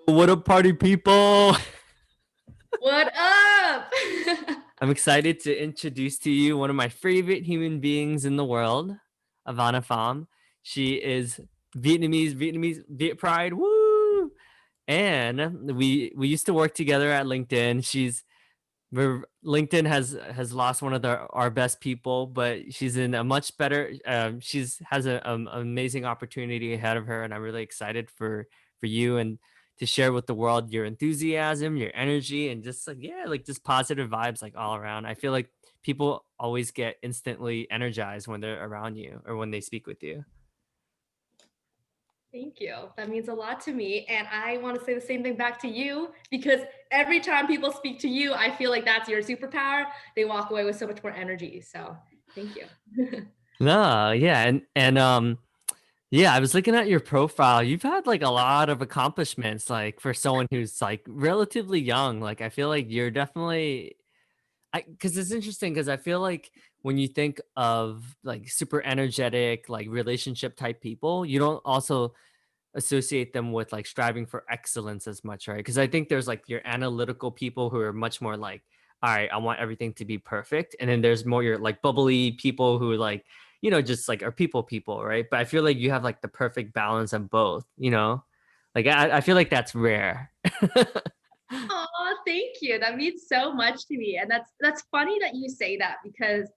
What up, party people? What up? I'm excited to introduce to you one of my favorite human beings in the world, Ivana Pham. She is Vietnamese, Viet Pride, woo! And we used to work together at LinkedIn. LinkedIn has lost one of our best people, but she's in a much better. She's has an amazing opportunity ahead of her, and I'm really excited for you and to share with the world your enthusiasm, your energy, and just like yeah, like just positive vibes like all around. I feel like people always get instantly energized when they're around you or when they speak with you. Thank you. That means a lot to me. And I want to say the same thing back to you because every time people speak to you, I feel like that's your superpower. They walk away with so much more energy. So thank you. No, yeah, and yeah, I was looking at your profile. You've had like a lot of accomplishments, like for someone who's like relatively young. Like I feel like you're definitely because it's interesting because I feel like when you think of like super energetic, like relationship type people, you don't also associate them with like striving for excellence as much, right? Because I think there's like your analytical people who are much more like, all right, I want everything to be perfect. And then there's more your like bubbly people who like, just like are people, right? But I feel like you have like the perfect balance of both, you know? Like I feel like that's rare. Oh, thank you. That means so much to me. And that's funny that you say that because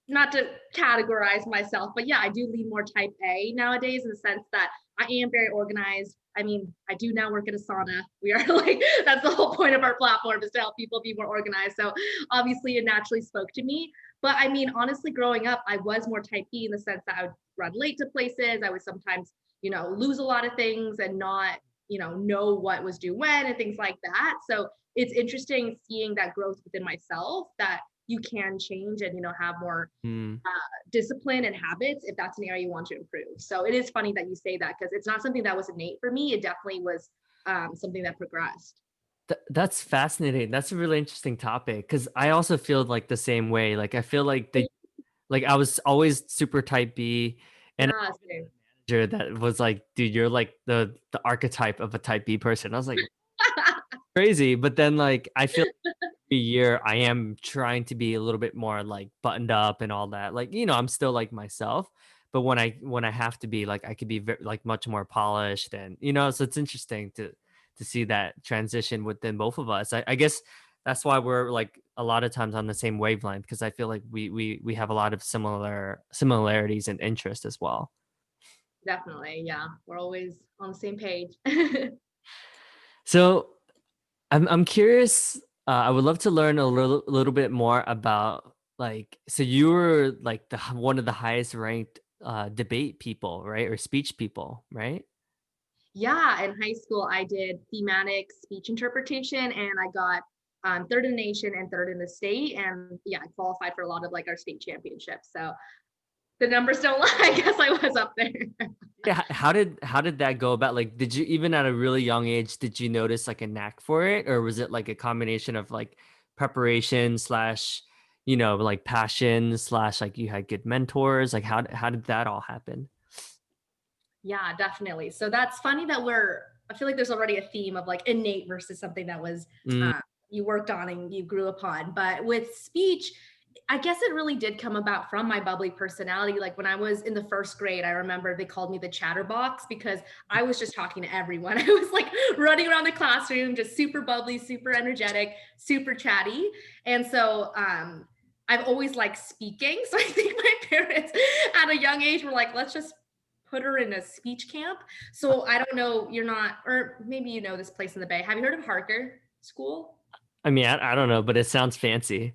not to categorize myself, but yeah, I do lean more type A nowadays in the sense that I am very organized. I mean, I do now work at Asana. We are like, that's the whole point of our platform is to help people be more organized. So obviously it naturally spoke to me. But I mean, honestly, growing up, I was more type B in the sense that I would run late to places. I would sometimes, lose a lot of things and not, know what was due when and things like that. So it's interesting seeing that growth within myself that you can change and have more Hmm. discipline and habits if that's an area you want to improve. So it is funny that you say that because it's not something that was innate for me. It definitely was something that progressed. That's fascinating. That's a really interesting topic because I also feel like the same way. Like I feel like like I was always super type B, and Yeah, same. manager that was like, "Dude, you're like the archetype of a type B person." I was like, "Crazy," but then like I feel every year I am trying to be a little bit more like buttoned up and all that. Like, I'm still like myself, but when I have to be like I could be like much more polished and so it's interesting to see that transition within both of us. I guess that's why we're like a lot of times on the same wavelength because I feel like we have a lot of similarities and interest as well. Definitely. Yeah. We're always on the same page. So I'm curious. I would love to learn a little bit more about like so you were like one of the highest ranked debate people, right? Or speech people, right? Yeah. In high school, I did thematic speech interpretation and I got third in the nation and third in the state. And yeah, I qualified for a lot of like our state championships. So the numbers don't lie. I guess I was up there. Yeah. How did that go about? Like, did you even at a really young age did you notice like a knack for it, or was it like a combination of like preparation slash like passion slash like you had good mentors? Like how did that all happen? Yeah, definitely. So that's funny that I feel like there's already a theme of like innate versus something that was Mm, uh, you worked on and you grew upon. But with speech, I guess it really did come about from my bubbly personality. Like when I was in the first grade, I remember they called me the chatterbox because I was just talking to everyone. I was like running around the classroom, just super bubbly, super energetic, super chatty. And so I've always liked speaking. So I think my parents at a young age were like, let's just put her in a speech camp. So I don't know, you're not, or maybe you know this place in the Bay. Have you heard of Harker School? I mean, I don't know, but it sounds fancy.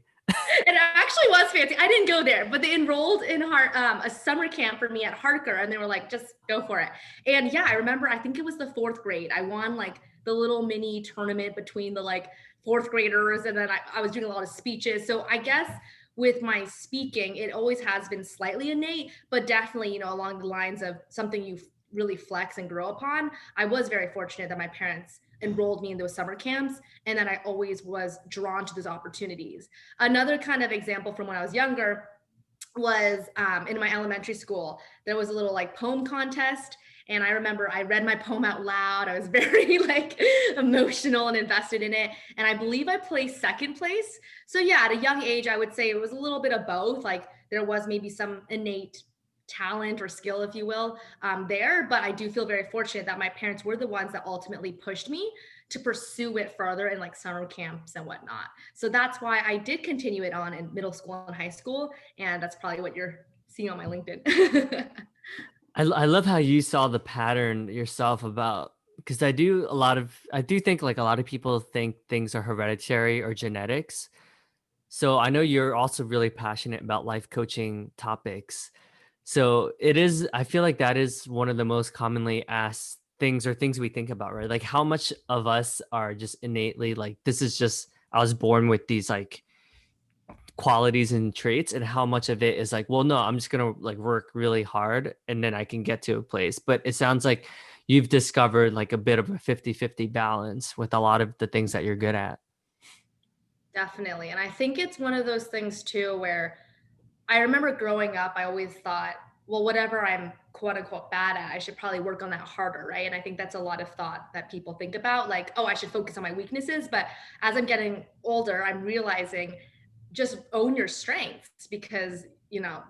It actually was fancy. I didn't go there, but they enrolled in a summer camp for me at Harker, and they were like, "Just go for it." And yeah, I remember. I think it was the fourth grade. I won like the little mini tournament between the like fourth graders, and then I was doing a lot of speeches. So I guess with my speaking, it always has been slightly innate, but definitely along the lines of something you really flex and grow upon. I was very fortunate that my parents enrolled me in those summer camps and that I always was drawn to those opportunities. Another kind of example from when I was younger was in my elementary school. There was a little like poem contest, And I remember I read my poem out loud. I was very like emotional and invested in it. And I believe I placed second place. So yeah, at a young age, I would say it was a little bit of both. Like there was maybe some innate talent or skill, if you will, there. But I do feel very fortunate that my parents were the ones that ultimately pushed me to pursue it further in like summer camps and whatnot. So that's why I did continue it on in middle school and high school. And that's probably what you're seeing on my LinkedIn. I love how you saw the pattern yourself about, because I do think like a lot of people think things are hereditary or genetics. So I know you're also really passionate about life coaching topics. So it is, I feel like that is one of the most commonly asked things or things we think about, right? Like how much of us are just innately like, this is just, I was born with these like qualities and traits, and how much of it is like, well, no, I'm just going to like work really hard and then I can get to a place. But it sounds like you've discovered like a bit of a 50-50 balance with a lot of the things that you're good at. Definitely. And I think it's one of those things too where I remember growing up, I always thought, well, whatever I'm quote unquote bad at, I should probably work on that harder, right? And I think that's a lot of thought that people think about, like, oh, I should focus on my weaknesses. But as I'm getting older, I'm realizing just own your strengths because,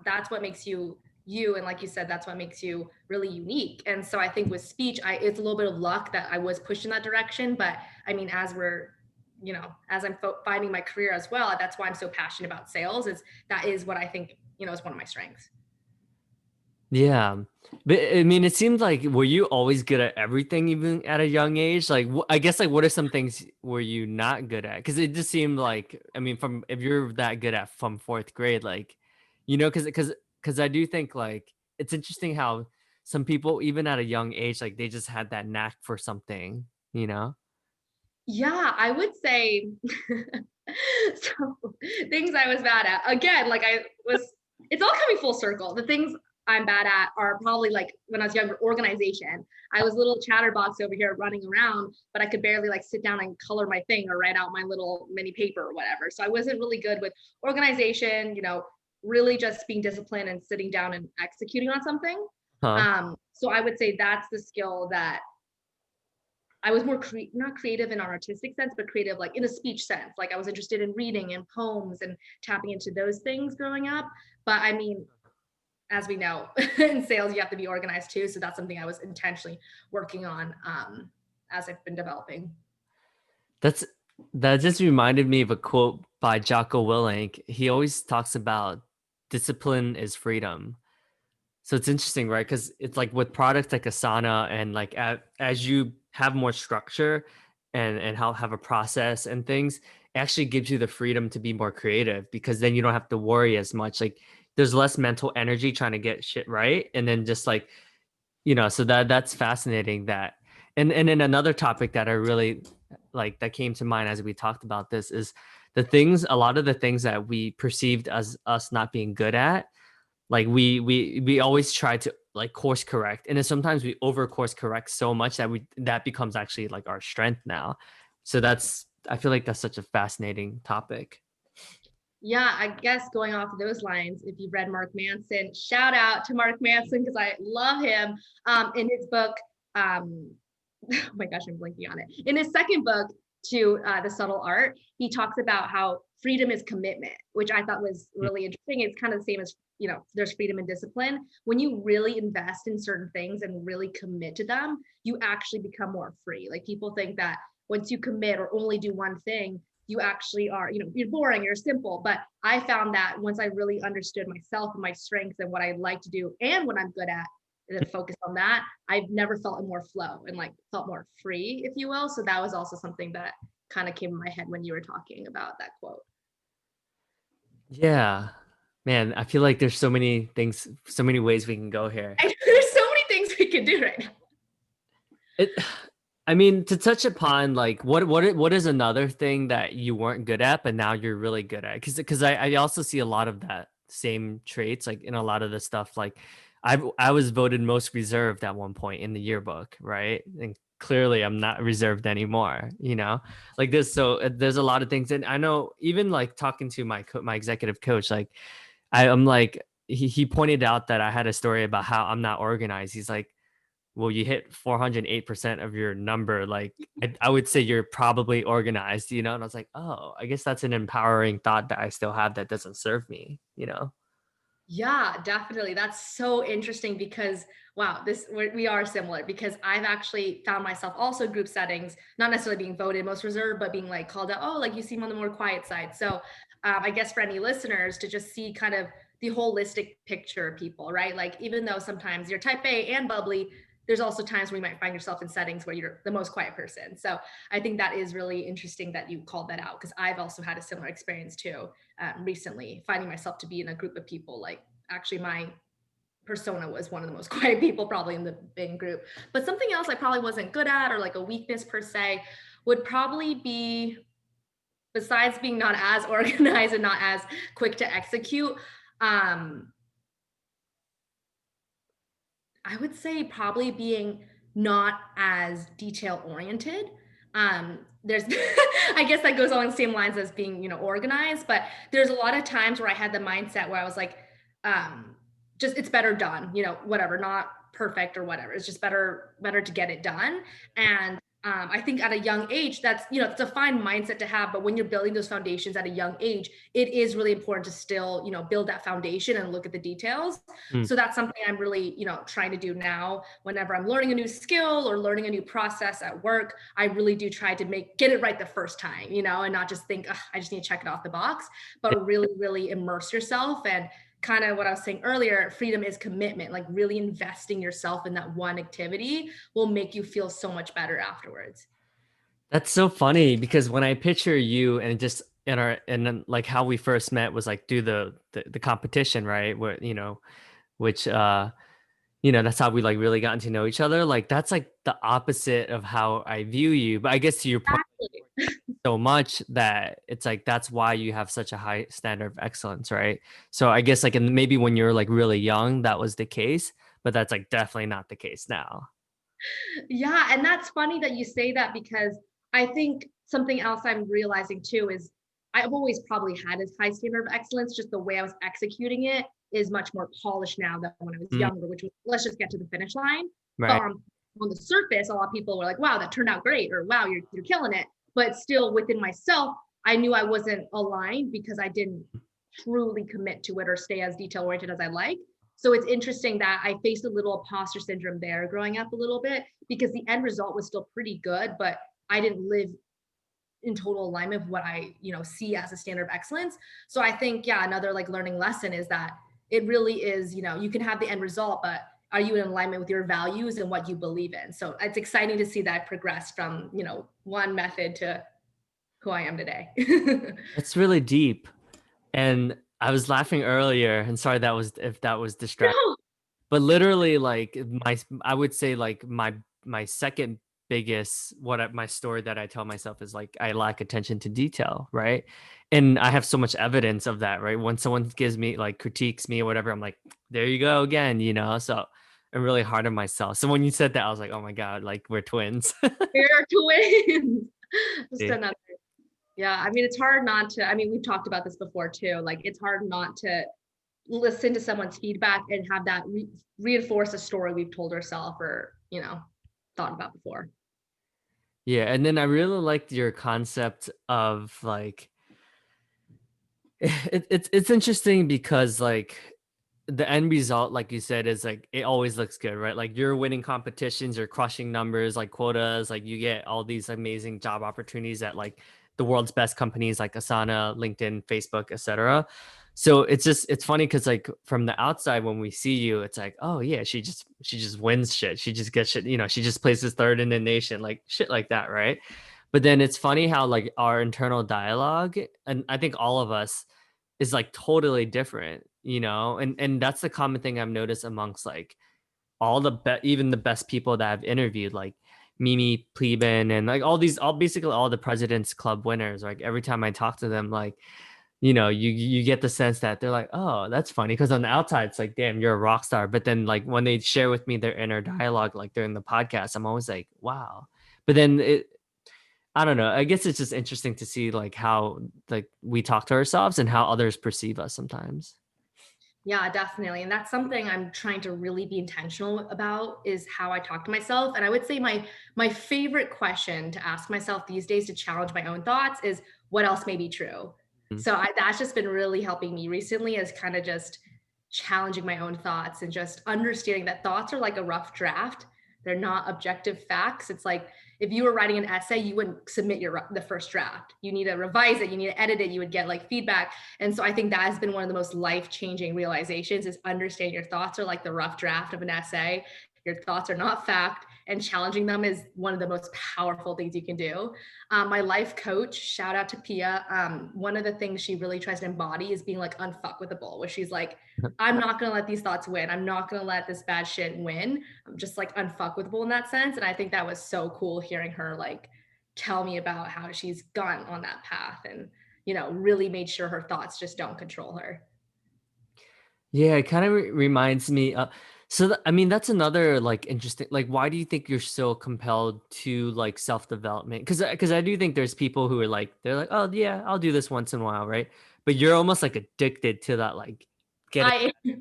that's what makes you you. And like you said, that's what makes you really unique. And so I think with speech, it's a little bit of luck that I was pushed in that direction. But I mean, as I'm finding my career as well, that's why I'm so passionate about sales. That is what I think, is one of my strengths. Yeah. But I mean, it seemed like, were you always good at everything even at a young age? Like, I guess, like, what are some things were you not good at? Because it just seemed like, I mean, from if you're that good at from fourth grade, like, because I do think like it's interesting how some people, even at a young age, like they just had that knack for something, you know? Yeah, I would say so things I was bad at. Again, like it's all coming full circle. The things I'm bad at are probably like when I was younger, organization. I was a little chatterbox over here running around, but I could barely like sit down and color my thing or write out my little mini paper or whatever. So I wasn't really good with organization, really just being disciplined and sitting down and executing on something. Huh? So I would say that's the skill that I was more not creative in an artistic sense, but creative like in a speech sense. Like I was interested in reading and poems and tapping into those things growing up. But I mean, as we know, in sales, you have to be organized too. So that's something I was intentionally working on as I've been developing. That's that just reminded me of a quote by Jocko Willink. He always talks about discipline is freedom. So it's interesting, right? Because it's like with products like Asana and like as you have more structure and how have a process and things, it actually gives you the freedom to be more creative because then you don't have to worry as much. Like there's less mental energy trying to get shit right, and then just like so that's fascinating. That and then another topic that I really like that came to mind as we talked about this is a lot of the things that we perceived as us not being good at, like we always try to like course correct, and then sometimes we over course correct so much that that becomes actually like our strength now. So I feel like that's such a fascinating topic. Yeah, I guess going off of those lines, if you've read Mark Manson, shout out to Mark Manson because I love him. In his book, oh my gosh, I'm blinking on it. In his second book, to The Subtle Art, he talks about how freedom is commitment, which I thought was really interesting. It's kind of the same as, there's freedom and discipline. When you really invest in certain things and really commit to them, you actually become more free. Like people think that once you commit or only do one thing, you actually are, you're boring, you're simple. But I found that once I really understood myself and my strengths and what I like to do and what I'm good at, and then focus on that, I've never felt more flow and like felt more free, if you will. So that was also something that kind of came in my head when you were talking about that quote. Yeah, man, I feel like there's so many things, so many ways we can go here. There's so many things we could do right now. It I mean, to touch upon like what is another thing that you weren't good at but now you're really good at? Because I also see a lot of that same traits like in a lot of the stuff. Like I was voted most reserved at one point in the yearbook, right? And clearly I'm not reserved anymore, like this. So there's a lot of things, and I know even like talking to my executive coach, like I'm like he pointed out that I had a story about how I'm not organized. He's like, well, you hit 408% of your number. Like, I would say you're probably organized, you know? And I was like, oh, I guess that's an empowering thought that I still have that doesn't serve me, you know? Yeah, definitely. That's so interesting because wow, we are similar because I've actually found myself also group settings, not necessarily being voted most reserved, but being like called out, oh, like you seem on the more quiet side. So I guess for any listeners to just see kind of the holistic picture of people, right? Like even though sometimes you're type A and bubbly, there's also times where you might find yourself in settings where you're the most quiet person. So I think that is really interesting that you called that out because I've also had a similar experience too recently, finding myself to be in a group of people. Like actually, my persona was one of the most quiet people probably in the big group. But something else I probably wasn't good at or like a weakness per se would probably be besides being not as organized and not as quick to execute. Um, I would say probably being not as detail oriented. There's, I guess that goes along the same lines as being, organized, but there's a lot of times where I had the mindset where I was like, um, just it's better done, whatever, not perfect or whatever. It's just better to get it done. And I think at a young age, that's, it's a fine mindset to have, but when you're building those foundations at a young age, it is really important to still, build that foundation and look at the details. Mm. So that's something I'm really, trying to do now. Whenever I'm learning a new skill or learning a new process at work, I really do try to get it right the first time, and not just think, I just need to check it off the box, but really, really immerse yourself. And kind of what I was saying earlier, freedom is commitment. Like really investing yourself in that one activity will make you feel so much better afterwards. That's so funny because when I picture you and just in our and then like how we first met was like do the competition, right? Where, which that's how we like really gotten to know each other. Like that's like the opposite of how I view you. But I guess to your point, Exactly. so much that it's like that's why you have such a high standard of excellence, right? So I guess like and maybe when you're like really young, that was the case, but that's like definitely not the case now. Yeah, and that's funny that you say that because I think something else I'm realizing too is I've always probably had a high standard of excellence, just the way I was executing it is much more polished now than when I was Mm, younger, which was let's just get to the finish line. But right. on the surface, a lot of people were like, wow, that turned out great, or wow, you're killing it. But still within myself, I knew I wasn't aligned because I didn't truly commit to it or stay as detail oriented as I like. So it's interesting that I faced a little imposter syndrome there growing up a little bit because the end result was still pretty good, but I didn't live in total alignment with what I, see as a standard of excellence. So I think, yeah, another like learning lesson is that it really is, you can have the end result, but are you in alignment with your values and what you believe in? So it's exciting to see that progress from, one method to who I am today. That's really deep. And I was laughing earlier, and sorry that was if that was distracting. No. But literally, like I would say like my second biggest my story that I tell myself is like I lack attention to detail, right? And I have so much evidence of that, right? When someone gives me like critiques me or whatever, I'm like, there you go again, So I'm really hard on myself. So when you said that, I was like, oh my God, like we're twins. We're twins. Just Yeah. another. Yeah, I mean, it's hard not to. I mean, we've talked about this before too. Like, it's hard not to listen to someone's feedback and have that reinforce a story we've told ourselves or, thought about before. Yeah, and then I really liked your concept of like it's interesting because like the end result, like you said, is like it always looks good, right? Like you're winning competitions, you're crushing numbers, like quotas, like you get all these amazing job opportunities at like the world's best companies like Asana, LinkedIn, Facebook, etc. So it's funny because like from the outside when we see you, it's like, oh yeah, she just wins shit. She just gets shit, she just places third in the nation, like shit like that, right? But then it's funny how like our internal dialogue, and I think all of us is like totally different, and that's the common thing I've noticed amongst like even the best people that I've interviewed, like Mimi Pleben and like all basically all the President's Club winners. Like every time I talk to them, like you get the sense that they're like, oh, that's funny, because on the outside it's like, damn, you're a rock star, but then like when they share with me their inner dialogue, like during the podcast, I'm always like, wow. But then I don't know. I guess it's just interesting to see like how like we talk to ourselves and how others perceive us sometimes. Yeah, definitely. And that's something I'm trying to really be intentional about is how I talk to myself. And I would say my favorite question to ask myself these days to challenge my own thoughts is what else may be true. Mm. So that's just been really helping me recently is kind of just challenging my own thoughts and just understanding that thoughts are like a rough draft. They're not objective facts. It's like if you were writing an essay, you wouldn't submit the first draft. You need to revise it, you need to edit it, you would get like feedback. And so I think that has been one of the most life-changing realizations is understand your thoughts are like the rough draft of an essay. Your thoughts are not fact, and challenging them is one of the most powerful things you can do. My life coach, shout out to Pia. One of the things she really tries to embody is being like unfuck with the bull, where she's like, I'm not gonna let these thoughts win. I'm not gonna let this bad shit win. I'm just like unfuck with the bull in that sense. And I think that was so cool hearing her like tell me about how she's gone on that path and really made sure her thoughts just don't control her. Yeah, it kind of reminds me. So I mean, that's another like interesting. Like, why do you think you're so compelled to like self development? Because I do think there's people who are like they're like, oh yeah, I'll do this once in a while, right? But you're almost like addicted to that, like getting I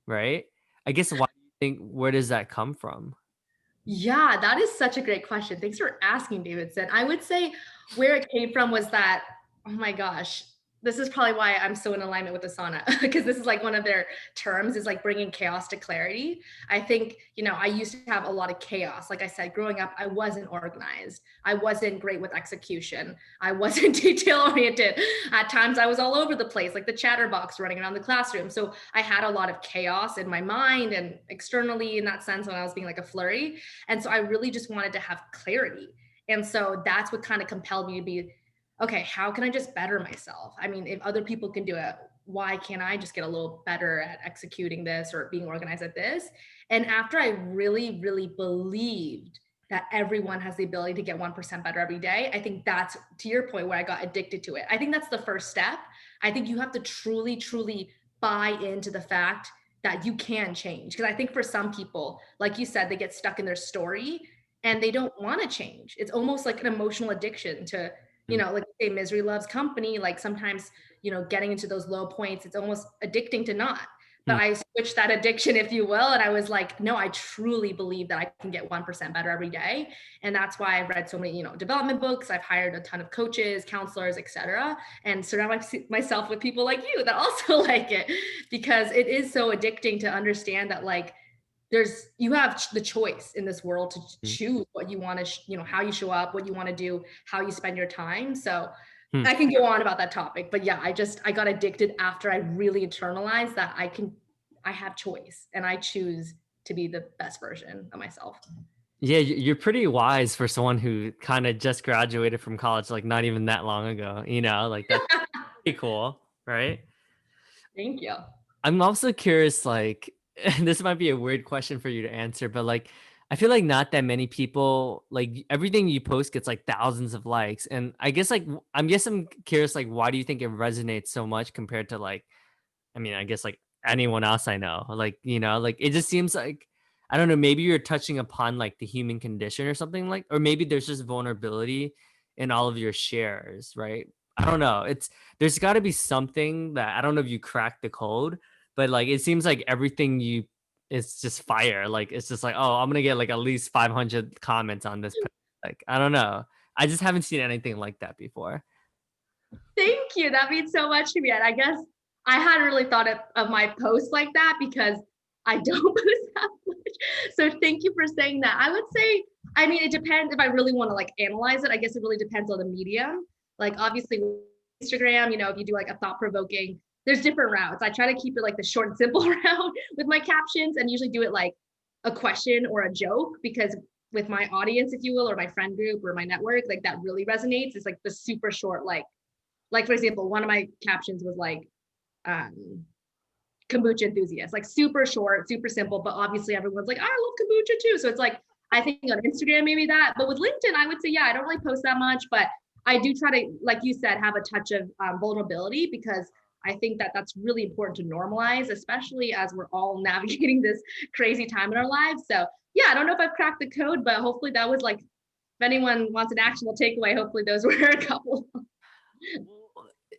right. I guess why do you think where does that come from? Yeah, that is such a great question. Thanks for asking, Davidson. I would say where it came from was that, oh my gosh, this is probably why I'm so in alignment with Asana because this is like one of their terms is like bringing chaos to clarity. I think, I used to have a lot of chaos. Like I said, growing up, I wasn't organized. I wasn't great with execution. I wasn't detail oriented. At times, I was all over the place, like the chatterbox running around the classroom. So I had a lot of chaos in my mind and externally in that sense when I was being like a flurry. And so I really just wanted to have clarity. And so that's what kind of compelled me to be, okay, how can I just better myself? I mean, if other people can do it, why can't I just get a little better at executing this or being organized at this? And after I really, really believed that everyone has the ability to get 1% better every day, I think that's to your point where I got addicted to it. I think that's the first step. I think you have to truly, truly buy into the fact that you can change. Because I think for some people, like you said, they get stuck in their story and they don't want to change. It's almost like an emotional addiction to, Mm, like say misery loves company. Like sometimes, getting into those low points, it's almost addicting to not. But mm. I switched that addiction, if you will. And I was like, no, I truly believe that I can get 1% better every day. And that's why I've read so many, development books. I've hired a ton of coaches, counselors, etc., and surround myself with people like you that also like it because it is so addicting to understand that like you have the choice in this world to Mm. choose what you want to how you show up, what you want to do, how you spend your time. So Hmm. I can go on about that topic, but yeah, I got addicted after I really internalized that I have choice and I choose to be the best version of myself. Yeah, you're pretty wise for someone who kind of just graduated from college, like not even that long ago. Like that's pretty cool, right? Thank you. I'm also curious, like, this might be a weird question for you to answer, but like, I feel like not that many people, like, everything you post gets like thousands of likes. And I guess, like, I'm curious, like, why do you think it resonates so much compared to, like, I mean, I guess, like, anyone else I know? Like, like, it just seems like, I don't know, maybe you're touching upon like the human condition or something like, or maybe there's just vulnerability in all of your shares, right? I don't know. There's got to be something that I don't know if you cracked the code, but like it seems like everything you it's just fire. Like it's just like, oh, I'm gonna get like at least 500 comments on this. Like I don't know. I just haven't seen anything like that before. Thank you. That means so much to me. And I guess I hadn't really thought of my posts like that because I don't post that much. So thank you for saying that. I would say, I mean, it depends if I really want to like analyze it. I guess it really depends on the medium. Like obviously Instagram, if you do like a thought provoking, there's different routes. I try to keep it like the short and simple route with my captions and usually do it like a question or a joke because with my audience, if you will, or my friend group or my network, like that really resonates. It's like the super short, like for example, one of my captions was like kombucha enthusiast, like super short, super simple, but obviously everyone's like, I love kombucha too. So it's like, I think on Instagram, maybe that, but with LinkedIn, I would say, yeah, I don't really post that much, but I do try to, like you said, have a touch of vulnerability because I think that that's really important to normalize, especially as we're all navigating this crazy time in our lives. So yeah, I don't know if I've cracked the code, but hopefully that was like, if anyone wants an actionable takeaway, hopefully those were a couple.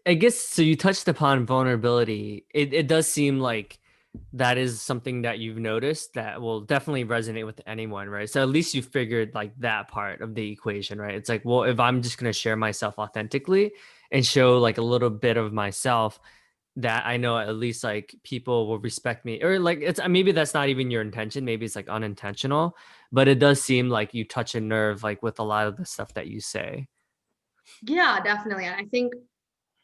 I guess so. You touched upon vulnerability. It does seem like that is something that you've noticed that will definitely resonate with anyone, right? So at least you figured like that part of the equation, right? It's like, well, if I'm just going to share myself authentically and show like a little bit of myself, that I know at least like people will respect me, or like it's maybe that's not even your intention, maybe it's like unintentional, but it does seem like you touch a nerve like with a lot of the stuff that you say. Yeah, definitely. And I think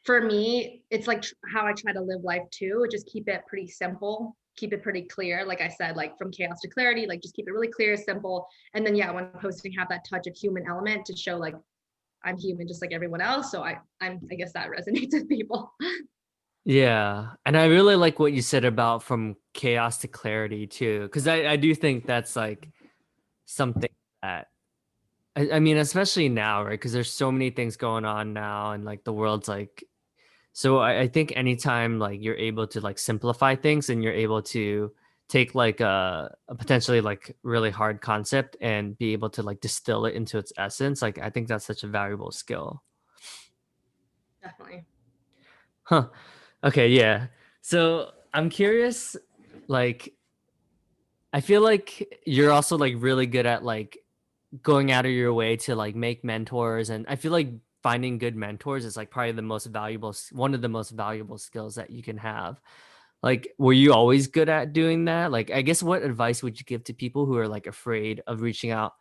for me, it's like how I try to live life too. Just keep it pretty simple, keep it pretty clear. Like I said, like from chaos to clarity, like just keep it really clear, simple. And then yeah, when posting, have that touch of human element to show like I'm human just like everyone else. So I guess that resonates with people. Yeah. And I really like what you said about from chaos to clarity too. Cause I do think that's like something that I mean, especially now, right? Because there's so many things going on now, and like the world's like, so I think anytime like you're able to like simplify things and you're able to take like a potentially like really hard concept and be able to like distill it into its essence, like I think that's such a valuable skill. Definitely. Huh. Okay, yeah. So I'm curious, like I feel like you're also like really good at like going out of your way to like make mentors, and I feel like finding good mentors is like probably the most valuable one of the most valuable skills that you can have. Like, were you always good at doing that? Like, I guess what advice would you give to people who are like afraid of reaching out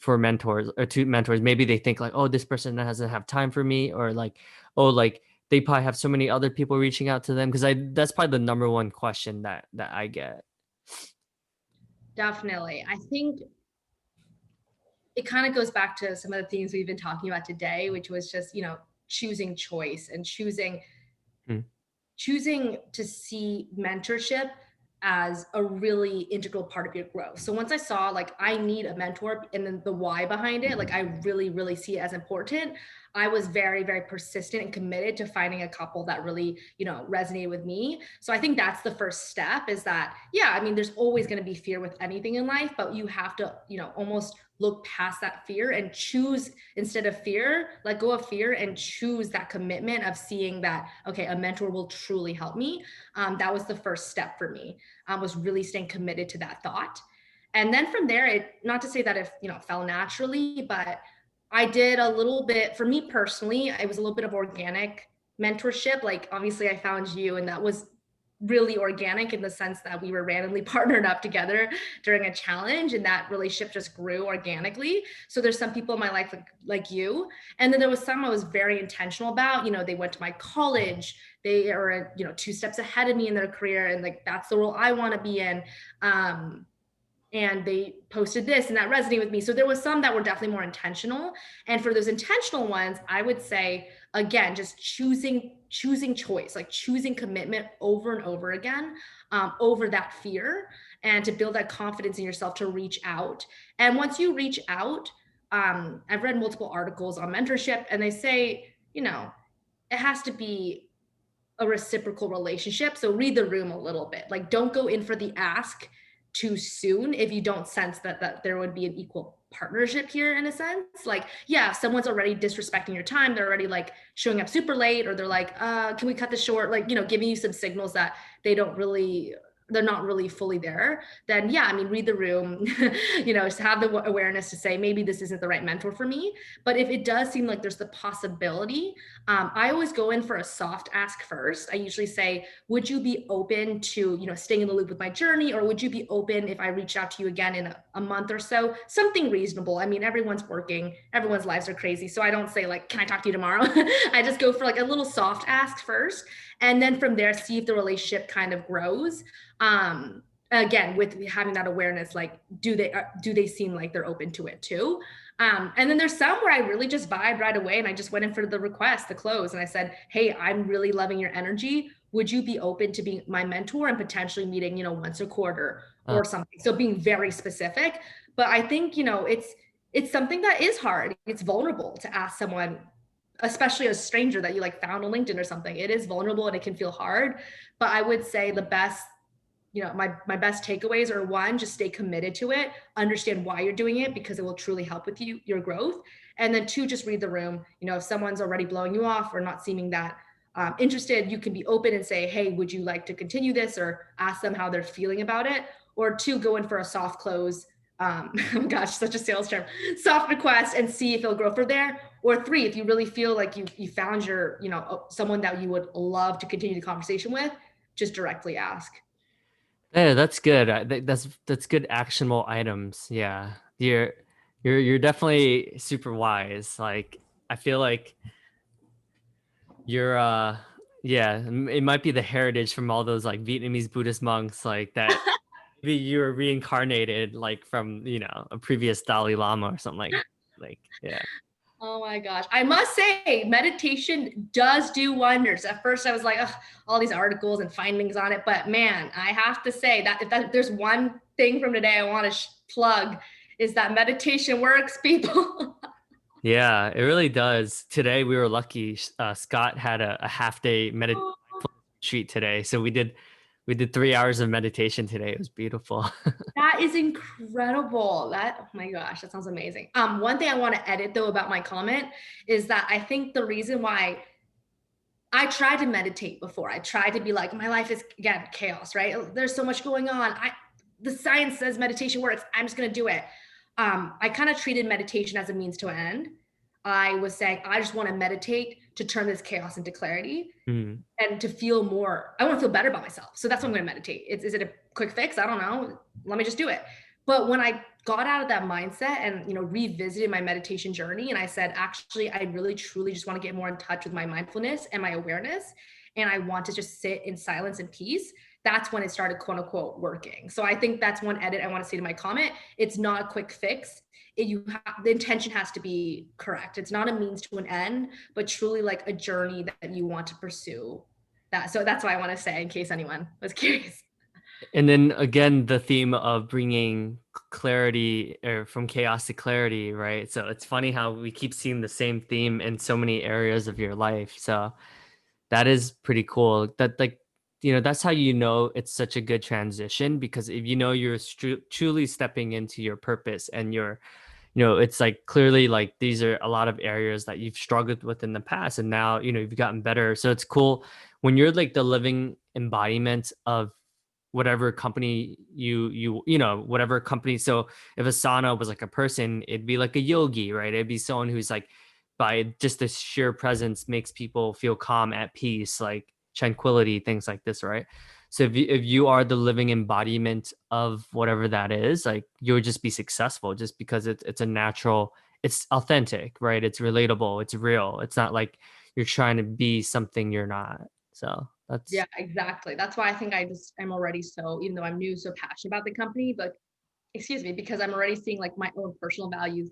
for mentors or to mentors? Maybe they think like, oh, this person doesn't have time for me, or like, oh, like they probably have so many other people reaching out to them, because I that's probably the number one question that I get. Definitely. I think it kind of goes back to some of the themes we've been talking about today, which was just, choosing choice and Hmm. choosing to see mentorship as a really integral part of your growth. So once I saw like I need a mentor and then the why behind it, like I really, really see it as important. I was very, very persistent and committed to finding a couple that really, resonated with me. So I think that's the first step is that, yeah, I mean, there's always going to be fear with anything in life, but you have to, almost look past that fear and choose instead of fear, let go of fear and choose that commitment of seeing that, okay, a mentor will truly help me. That was the first step for me, was really staying committed to that thought. And then from there, not to say that if, fell naturally, but I did a little bit, for me personally, it was a little bit of organic mentorship. Like obviously I found you and that was really organic in the sense that we were randomly partnered up together during a challenge and that relationship just grew organically. So there's some people in my life like you, and then there was some I was very intentional about. They went to my college, they are 2 steps ahead of me in their career, and like that's the role I want to be in. And they posted this and that resonated with me. So there was some that were definitely more intentional. And for those intentional ones, I would say again, just choosing choice, like choosing commitment over and over again, over that fear, and to build that confidence in yourself to reach out. And once you reach out, I've read multiple articles on mentorship, and they say, it has to be a reciprocal relationship. So read the room a little bit. Like don't go in for the ask too soon if you don't sense that there would be an equal partnership here in a sense. Like, yeah, if someone's already disrespecting your time, they're already like showing up super late, or they're like, can we cut this short? Like, giving you some signals that they don't really they're not really fully there, then yeah, I mean, read the room, just have the awareness to say, maybe this isn't the right mentor for me. But if it does seem like there's the possibility, I always go in for a soft ask first. I usually say, would you be open to, staying in the loop with my journey? Or would you be open if I reach out to you again in a month or so? Something reasonable. I mean, everyone's working, everyone's lives are crazy. So I don't say like, can I talk to you tomorrow? I just go for like a little soft ask first. And then from there, see if the relationship kind of grows. Again, with having that awareness, like, do they seem like they're open to it too? And then there's some where I really just vibe right away, and I just went in for the request, the close, and I said, hey, I'm really loving your energy. Would you be open to being my mentor and potentially meeting, once a quarter Uh, or something? So being very specific. But I think, it's something that is hard. It's vulnerable to ask someone, especially a stranger that you like found on LinkedIn or something. It is vulnerable and it can feel hard. But I would say the best, my best takeaways are, one, just stay committed to it, understand why you're doing it because it will truly help with your growth. And then two, just read the room. If someone's already blowing you off or not seeming that interested, you can be open and say, hey, would you like to continue this, or ask them how they're feeling about it. Or two, go in for a soft close. Oh gosh, such a sales term, soft request, and see if it'll grow from there. Or three, if you really feel like you found your, someone that you would love to continue the conversation with, just directly ask. Yeah, that's good. That's good actionable items. Yeah. You're definitely super wise. Like I feel like you're yeah, it might be the heritage from all those like Vietnamese Buddhist monks like that maybe you were reincarnated like from, a previous Dalai Lama or something like yeah. Oh my gosh. I must say, meditation does do wonders. At first, I was like, ugh, all these articles and findings on it. But man, I have to say that if there's one thing from today I want to plug, is that meditation works, people. Yeah, it really does. Today we were lucky. Scott had a half day medit retreat today. So we did 3 hours of meditation today. It was beautiful. That is incredible. Oh my gosh, that sounds amazing. One thing I want to edit though about my comment is that I think the reason why I tried to meditate before. I tried to be like, my life is again chaos, right? There's so much going on. The science says meditation works. I'm just gonna do it. I kind of treated meditation as a means to an end. I was saying, I just want to meditate to turn this chaos into clarity Mm. and to feel more. I want to feel better about myself. So that's why I'm going to meditate. Is it a quick fix? I don't know. Let me just do it. But when I got out of that mindset and revisited my meditation journey, and I said, actually, I really truly just want to get more in touch with my mindfulness and my awareness, and I want to just sit in silence and peace. That's when it started, quote unquote, working. So I think that's one edit I want to say to my comment. It's not a quick fix. The intention has to be correct. It's not a means to an end, but truly like a journey that you want to pursue. So that's why I want to say, in case anyone was curious. And then again, the theme of bringing clarity or from chaos to clarity, right? So it's funny how we keep seeing the same theme in so many areas of your life. So that is pretty cool. That's how it's such a good transition because if you're truly stepping into your purpose and it's like clearly like these are a lot of areas that you've struggled with in the past and now, you've gotten better. So it's cool when you're like the living embodiment of whatever company whatever company. So if Asana was like a person, it'd be like a yogi, right? It'd be someone who's like by just the sheer presence makes people feel calm, at peace, like tranquility, things like this, right? So if you are the living embodiment of whatever that is, like you'll just be successful just because it's a natural, it's authentic, right? It's relatable, it's real. It's not like you're trying to be something you're not. So Yeah, that's exactly. That's why I think I'm already so, even though I'm new, so passionate about the company, but excuse me, because I'm already seeing like my own personal values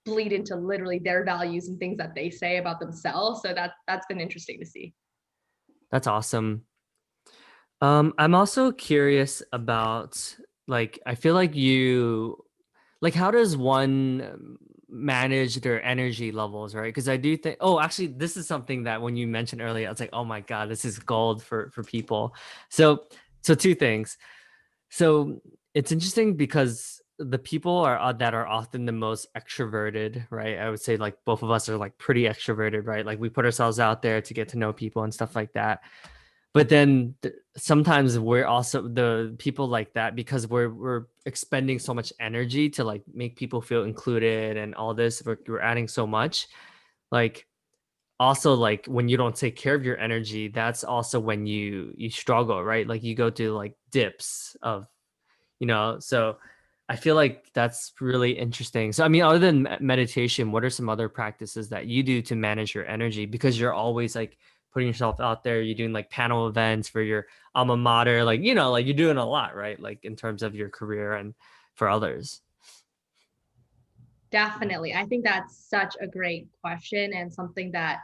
bleed into literally their values and things that they say about themselves. So that's been interesting to see. that's awesome. I'm also curious about like I feel like how does one manage their energy levels, right? Because I do think actually this is something that when you mentioned earlier, I was like, oh my God, this is gold for people. So two things. So it's interesting because the people that are often the most extroverted, right? I would say like both of us are like pretty extroverted, right? Like we put ourselves out there to get to know people and stuff like that. But then sometimes we're also the people like that because we're expending so much energy to like make people feel included and all this. We're adding so much. Like also like when you don't take care of your energy, that's also when you struggle, right? Like you go through like dips of so I feel like that's really interesting. So I mean, other than meditation, what are some other practices that you do to manage your energy? Because you're always like putting yourself out there, you're doing like panel events for your alma mater, like like you're doing a lot, right? Like in terms of your career and for others. Definitely. I think that's such a great question and something that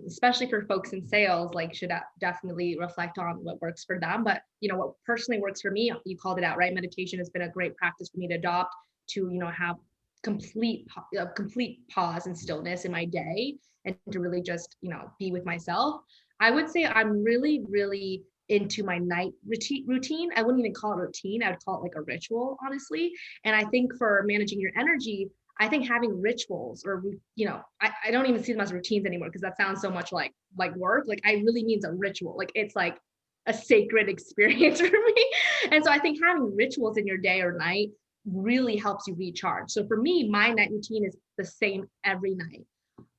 especially for folks in sales, like should definitely reflect on what works for them. But what personally works for me, you called it out, right? Meditation has been a great practice for me to adopt to, have complete pause and stillness in my day and to really just, be with myself. I would say I'm really, really into my night routine. I wouldn't even call it routine. I would call it like a ritual, honestly. And I think for managing your energy, I think having rituals or, I don't even see them as routines anymore because that sounds so much like work. Like I really means a ritual. Like it's like a sacred experience for me. And so I think having rituals in your day or night really helps you recharge. So for me, my night routine is the same every night.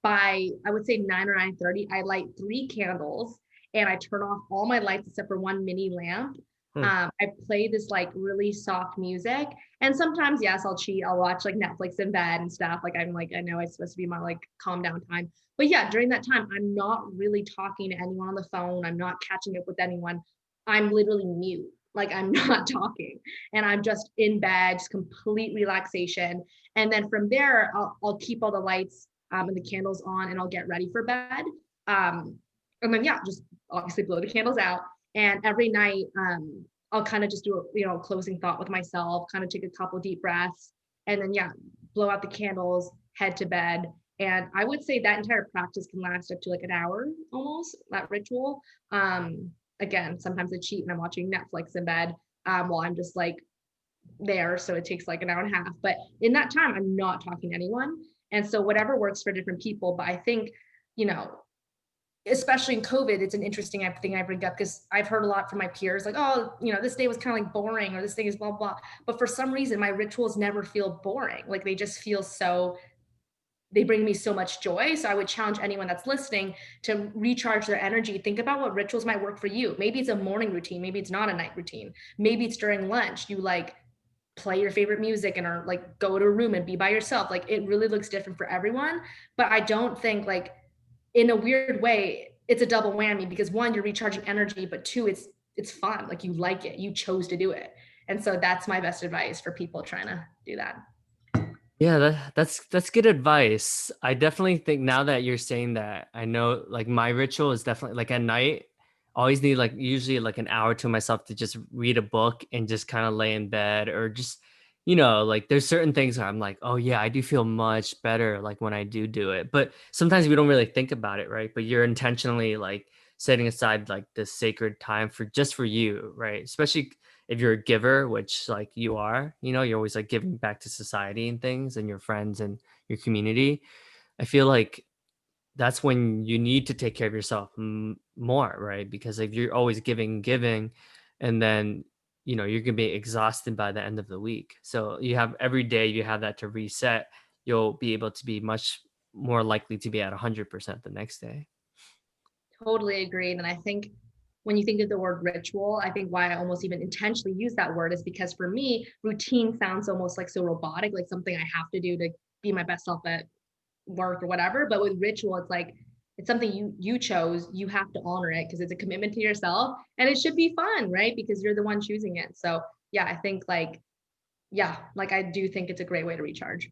By I would say 9 or 9:30, I light 3 candles and I turn off all my lights except for one mini lamp. Hmm. I play this like really soft music. And sometimes, yes, I'll cheat. I'll watch like Netflix in bed and stuff. Like I'm like, I know it's supposed to be my like calm down time. But yeah, during that time, I'm not really talking to anyone on the phone. I'm not catching up with anyone. I'm literally mute. Like I'm not talking and I'm just in bed, just complete relaxation. And then from there, I'll keep all the lights and the candles on and I'll get ready for bed. Um, and then, yeah, just obviously blow the candles out. And every night, I'll kind of just do a closing thought with myself, kind of take a couple deep breaths, and then yeah, blow out the candles, head to bed. And I would say that entire practice can last up to like an hour almost, that ritual. Again, sometimes I cheat and I'm watching Netflix in bed while I'm just like there. So it takes like an hour and a half. But in that time, I'm not talking to anyone. And so whatever works for different people. But I think, you know, especially in COVID, it's an interesting thing I bring up because I've heard a lot from my peers like, oh, this day was kind of like boring or this thing is blah, blah. But for some reason, my rituals never feel boring. Like they just feel they bring me so much joy. So I would challenge anyone that's listening to recharge their energy. Think about what rituals might work for you. Maybe it's a morning routine. Maybe it's not a night routine. Maybe it's during lunch. You like play your favorite music and or like go to a room and be by yourself. Like it really looks different for everyone. But I don't think like in a weird way, it's a double whammy because one, you're recharging energy, but two, it's fun. Like you like it. You chose to do it. And so that's my best advice for people trying to do that. Yeah, that's good advice. I definitely think now that you're saying that, I know like my ritual is definitely like at night, I always need like usually like an hour to myself to just read a book and just kind of lay in bed or just, like there's certain things where I'm like, oh yeah, I do feel much better like when I do it. But sometimes we don't really think about it, right? But you're intentionally like setting aside like this sacred time for just for you, right? Especially if you're a giver, which like you are, you're always like giving back to society and things and your friends and your community. I feel like that's when you need to take care of yourself more, right? Because if you're always giving, and then, you're going to be exhausted by the end of the week. So you have every day you have that to reset, you'll be able to be much more likely to be at 100% the next day. Totally agreed. And I think when you think of the word ritual, I think why I almost even intentionally use that word is because for me, routine sounds almost like so robotic, like something I have to do to be my best self at work or whatever. But with ritual, it's like it's something you chose. You have to honor it because it's a commitment to yourself, and it should be fun, right? Because you're the one choosing it. So yeah, I think like I do think it's a great way to recharge.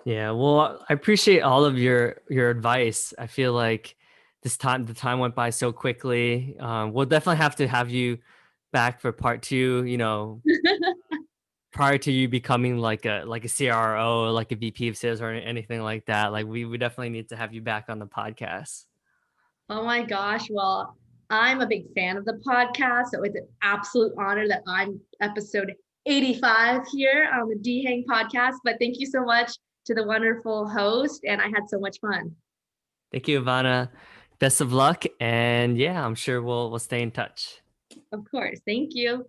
Yeah, well, I appreciate all of your advice. I feel like the time went by so quickly. We'll definitely have to have you back for part two. Prior to you becoming like a CRO, like a VP of sales or anything like that. Like we definitely need to have you back on the podcast. Oh my gosh. Well, I'm a big fan of the podcast. So it's an absolute honor that I'm episode 85 here on the D Hang podcast. But thank you so much to the wonderful host. And I had so much fun. Thank you, Ivana. Best of luck, and yeah, I'm sure we'll stay in touch. Of course. Thank you.